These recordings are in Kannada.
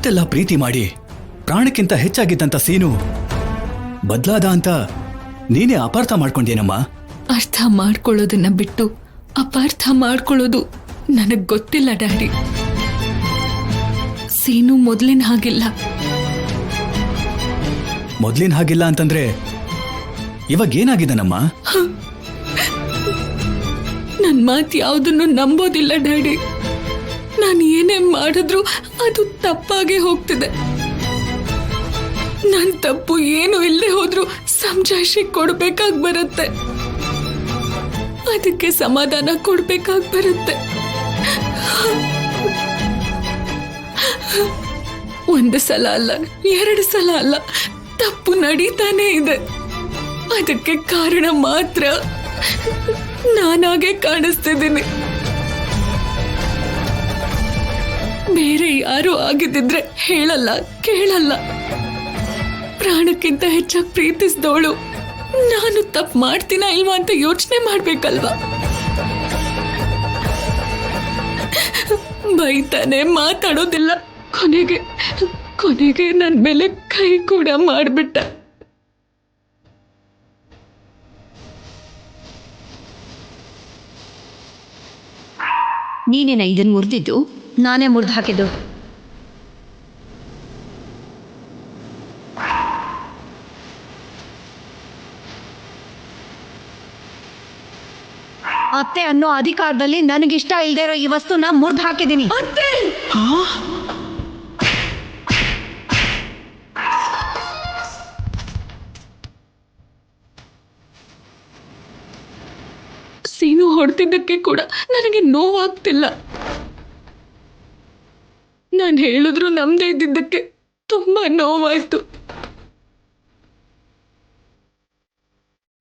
ಇಷ್ಟೆಲ್ಲ ಪ್ರೀತಿ ಮಾಡಿ ಪ್ರಾಣಕ್ಕಿಂತ ಹೆಚ್ಚಾಗಿದ್ದಂತ ಸೀನು ಬದ್ಲಾದ ಅಂತ ನೀನೇ ಅಪಾರ್ಥ ಮಾಡ್ಕೊಂಡೇನಮ್ಮ. ಅರ್ಥ ಮಾಡ್ಕೊಳ್ಳೋದನ್ನ ಬಿಟ್ಟು ಅಪಾರ್ಥ ಮಾಡ್ಕೊಳ್ಳೋದು ನನಗ್ ಗೊತ್ತಿಲ್ಲ ಡ್ಯಾಡಿ. ಸೀನು ಮೊದ್ಲಿನ ಹಾಗಿಲ್ಲ. ಮೊದ್ಲಿನ ಹಾಗಿಲ್ಲ ಅಂತಂದ್ರೆ ಇವಾಗ ಏನಾಗಿದ್ದಾನಮ್ಮ? ನನ್ ಮಾತು ಯಾವುದನ್ನು ನಂಬೋದಿಲ್ಲ ಡ್ಯಾಡಿ. ನಾನು ಏನೇ ಮಾಡಿದ್ರು ಅದು ತಪ್ಪಾಗೆ ಹೋಗ್ತಿದೆ. ನನ್ ತಪ್ಪು ಏನು ಇಲ್ಲದೆ ಹೋದ್ರು ಸಮಜಾಯಿಷಿ ಕೊಡ್ಬೇಕಾಗ್ ಬರುತ್ತೆ. ಅದಕ್ಕೆ ಸಮಾಧಾನ ಕೊಡ್ಬೇಕಾಗ್ ಬರುತ್ತೆ. ಒಂದು ಸಲ ಅಲ್ಲ, 2 ಸಲ ಅಲ್ಲ, ತಪ್ಪು ನಡೀತಾನೆ ಇದೆ. ಅದಕ್ಕೆ ಕಾರಣ ಮಾತ್ರ ನಾನಾಗೆ ಕಾಣಿಸ್ತಿದ್ದೀನಿ. ಬೇರೆ ಯಾರು ಆಗಿದ್ದಿದ್ರೆ ಹೇಳಲ್ಲ, ಕೇಳಲ್ಲ. ಪ್ರಾಣಕ್ಕಿಂತ ಹೆಚ್ಚಾಗಿ ಪ್ರೀತಿಸಿದವಳು ನಾನು ತಪ್ಪು ಮಾಡ್ತೀನ ಇಲ್ವಾ ಅಂತ ಯೋಚನೆ ಮಾಡ್ಬೇಕಲ್ವಾ? ಬೈತಾನೆ, ಮಾತಾಡೋದಿಲ್ಲ. ಕೊನೆಗೆ ನನ್ನ ಮೇಲೆ ಕೈ ಕೂಡ ಮಾಡ್ಬಿಟ್ಟ. ನೀನೇನ ಇದನ್ನು ಮುರಿದಿದ್ದು? ನಾನೇ ಮುರಿದು ಹಾಕಿದ್ದು. ಅತ್ತೆ ಅನ್ನೋ ಅಧಿಕಾರದಲ್ಲಿ ನನಗಿಷ್ಟ ಇಲ್ಲದೆ ಇರೋ ಈ ವಸ್ತುನ ಮುರಿದು ಹಾಕಿದ್ದೀನಿ. ಸೀನು ಹೊಡೆದಿದ್ದಕ್ಕೆ ಕೂಡ ನನಗೆ ನೋವಾಗ್ತಿಲ್ಲ. ನಾನು ಹೇಳಿದ್ರು ನಮ್ದೇ ಇದ್ದಿದ್ದಕ್ಕೆ ತುಂಬಾ ನೋವಾಯ್ತು.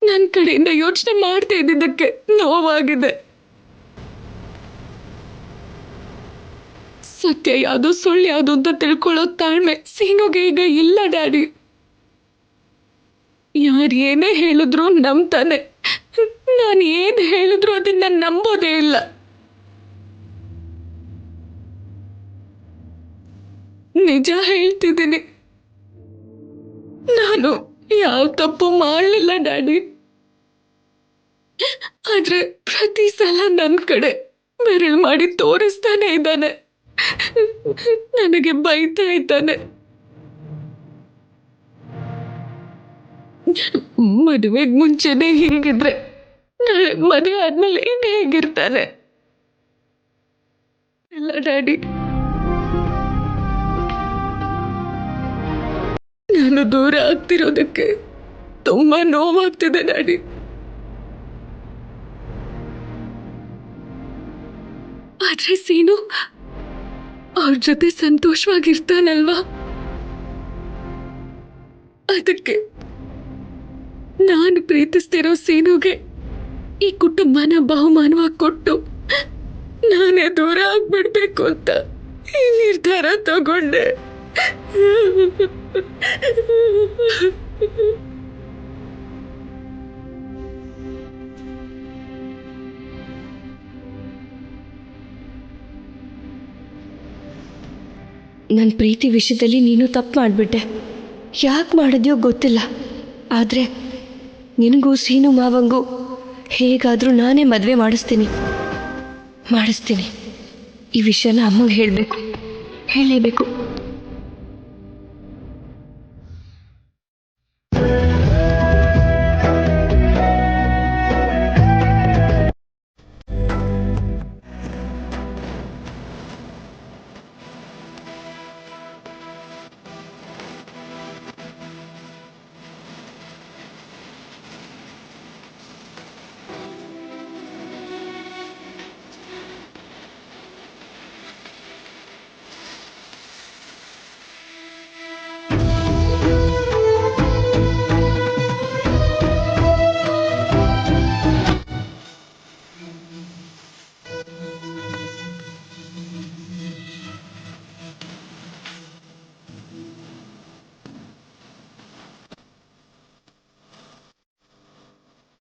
ನನ್ನ ಕಡೆಯಿಂದ ಯೋಚನೆ ಮಾಡದೇ ಇದ್ದಿದ್ದಕ್ಕೆ ನೋವಾಗಿದೆ. ಸತ್ಯ ಯಾವುದು ಸುಳ್ಳು ಯಾವುದು ಅಂತ ತಿಳ್ಕೊಳ್ಳೋ ತಾಳ್ಮೆ ಸೀನುಗೆ ಈಗ ಇಲ್ಲ ಡ್ಯಾಡಿ. ಯಾರು ಏನೇ ಹೇಳಿದ್ರು ನಂಬ್ತಾನೆ. ನಾನು ಏನ್ ಹೇಳಿದ್ರು ಅದನ್ನ ನಂಬೋದೇ ಇಲ್ಲ. ನಿಜ ಹೇಳ್ತಿದ್ದೀನಿ, ನಾನು ಯಾವ ತಪ್ಪು ಮಾಡಲಿಲ್ಲ ಡ್ಯಾಡಿ. ಆದ್ರೆ ಪ್ರತಿ ಸಲ ನನ್ನ ಕಡೆ ಬೆರಳು ಮಾಡಿ ತೋರಿಸ್ತಾನೆ ಇದ್ದಾನೆ. ನನಗೆ ಬೈತಾ ಇದ್ದಾನೆ. ಮದುವೆಗೆ ಮುಂಚೆನೆ ಹೀಗಿದ್ರೆ ನಾಳೆ ಮದುವೆ ಆದ್ಮೇಲೆ ಇನ್ನು ಹೇಗಿರ್ತಾನೆ? ಇಲ್ಲ ಡ್ಯಾಡಿ, ನಾನು ದೂರ ಆಗ್ತಿರೋದಕ್ಕೆ ತುಂಬಾ ನೋವಾಗ್ತಿದೆ ಡ್ಯಾಡಿ. ಆದ್ರೆ ಸೀನು ಅವ್ರ ಜೊತೆ ಸಂತೋಷವಾಗಿರ್ತಾನಲ್ವಾ? ಅದಕ್ಕೆ ನಾನು ಪ್ರೀತಿಸ್ತಿರೋ ಸೀನುಗೆ ಈ ಕುಟುಂಬನ ಬಹುಮಾನವಾಗಿ ಕೊಟ್ಟು ನಾನೇ ದೂರ ಆಗ್ಬಿಡ್ಬೇಕು ಅಂತ ಈ ನಿರ್ಧಾರ ತಗೊಂಡೆ. ನನ್ನ ಪ್ರೀತಿ ವಿಷಯದಲ್ಲಿ ನೀನು ತಪ್ಪು ಮಾಡಿಬಿಟ್ಟೆ. ಯಾಕೆ ಮಾಡಿದ್ಯೋ ಗೊತ್ತಿಲ್ಲ. ಆದರೆ ನಿನಗೂ ಸೀನು ಮಾವಂಗೂ ಹೇಗಾದರೂ ನಾನೇ ಮದುವೆ ಮಾಡಿಸ್ತೀನಿ. ಈ ವಿಷಯನ ಅಮ್ಮಗೆ ಹೇಳಲೇಬೇಕು.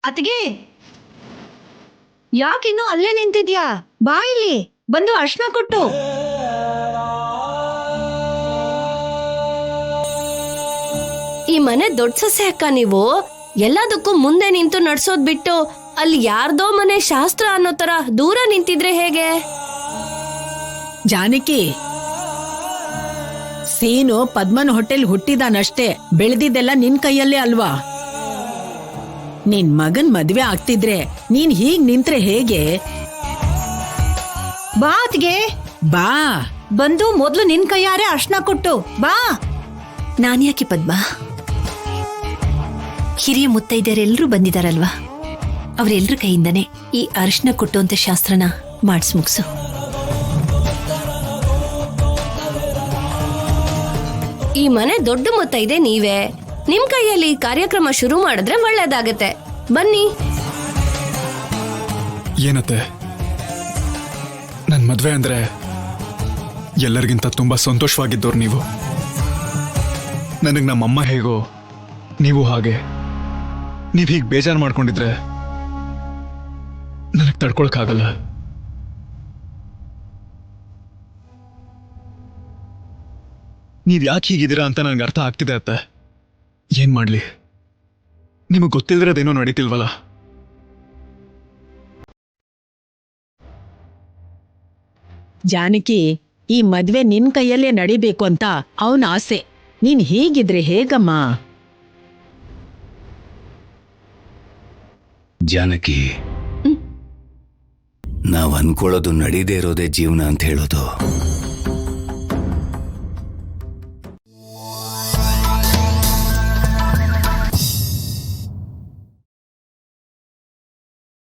ಅತ್ತಿಗೆ, ಯಾಕಿನ್ನೂ ಅಲ್ಲೇ ನಿಂತಿದ್ಯಾ? ಬಾ ಇಲ್ಲಿ ಬಂದು ಅರ್ಶನ ಕೊಟ್ಟು. ಈ ಮನೆ ದೊಡ್ಡ ಸೊಸೆ ಅಕ್ಕ ನೀವು. ಎಲ್ಲದಕ್ಕೂ ಮುಂದೆ ನಿಂತು ನಡ್ಸೋದ್ ಬಿಟ್ಟು ಅಲ್ಲಿ ಯಾರ್ದೋ ಮನೆ ಶಾಸ್ತ್ರ ಅನ್ನೋ ತರ ದೂರ ನಿಂತಿದ್ರೆ ಹೇಗೆ? ಜಾನಕಿ, ಸೀನು ಪದ್ಮನ್ ಹೊಟ್ಟೆಲ್ ಹುಟ್ಟಿದಾನಷ್ಟೇ, ಬೆಳೆದಿದ್ದೆಲ್ಲ ನಿನ್ ಕೈಯಲ್ಲೇ ಅಲ್ವಾ? ನಿನ್ ಮಗನ್ ಮದ್ವೆ ಆಗ್ತಿದ್ರೆ ನೀನ್ ಹೀಗ್ ನಿಂತ್ರೆ ಹೇಗೆ? ಬಾತ್ಗೆ ಬಾ. ಬಂದು ಮೊದ್ಲು ನಿನ್ ಕೈಯಾರೆ ಅರ್ಶನ ಕೊಟ್ಟು ಬಾ. ನಾನ್ಯಾಕೆ ಪದ್ಮ? ಹಿರಿಯ ಮುತ್ತೈದರೆಲ್ಲರೂ ಬಂದಿದಾರಲ್ವಾ, ಅವರೆಲ್ಲರ ಕೈಯಿಂದನೇ ಈ ಅರಿಶಿನ ಕೊಟ್ಟುವಂತ ಶಾಸ್ತ್ರನ ಮಾಡಿಸ್ ಮುಗ್ಸು. ಈ ಮನೆ ದೊಡ್ಡ ಮುತ್ತೈದೆ ನೀವೇ. ನಿಮ್ ಕೈಯಲ್ಲಿ ಈ ಕಾರ್ಯಕ್ರಮ ಶುರು ಮಾಡಿದ್ರೆ ಒಳ್ಳೇದಾಗತ್ತೆ. ಬನ್ನಿ. ಏನತ್ತೆ, ನನ್ ಮದ್ವೆ ಅಂದ್ರೆ ಎಲ್ಲರಿಗಿಂತ ತುಂಬಾ ಸಂತೋಷವಾಗಿದ್ದವ್ರು ನೀವು. ನನಗ್ ನಮ್ಮಮ್ಮ ಹೇಗೋ ನೀವು ಹಾಗೆ. ನೀವ್ ಹೀಗ್ ಬೇಜಾರು ಮಾಡ್ಕೊಂಡಿದ್ರೆ ನನಗ್ ತಡ್ಕೊಳಕ್ಕಾಗಲ್ಲ. ನೀವ್ ಯಾಕೆ ಹೀಗಿದ್ದೀರಾ ಅಂತ ನನ್ಗೆ ಅರ್ಥ ಆಗ್ತಿದೆ ಅತ್ತೆ. ಏನ್ ಮಾಡ್ಲಿ, ನಿಮಗ್ ಗೊತ್ತಿಲ್ದಿರೋದೇನೋ ನಡೀತಿಲ್ವಲ್ಲ. ಜಾನಕಿ, ಈ ಮದ್ವೆ ನಿನ್ ಕೈಯಲ್ಲೇ ನಡಿಬೇಕು ಅಂತ ಅವನ ಆಸೆ. ನೀನ್ ಹೀಗಿದ್ರೆ ಹೇಗಮ್ಮ? ಜಾನಕಿ, ನಾವ್ ಅನ್ಕೊಳ್ಳೋದು ನಡೀದೇ ಇರೋದೇ ಜೀವನ ಅಂತ ಹೇಳೋದು.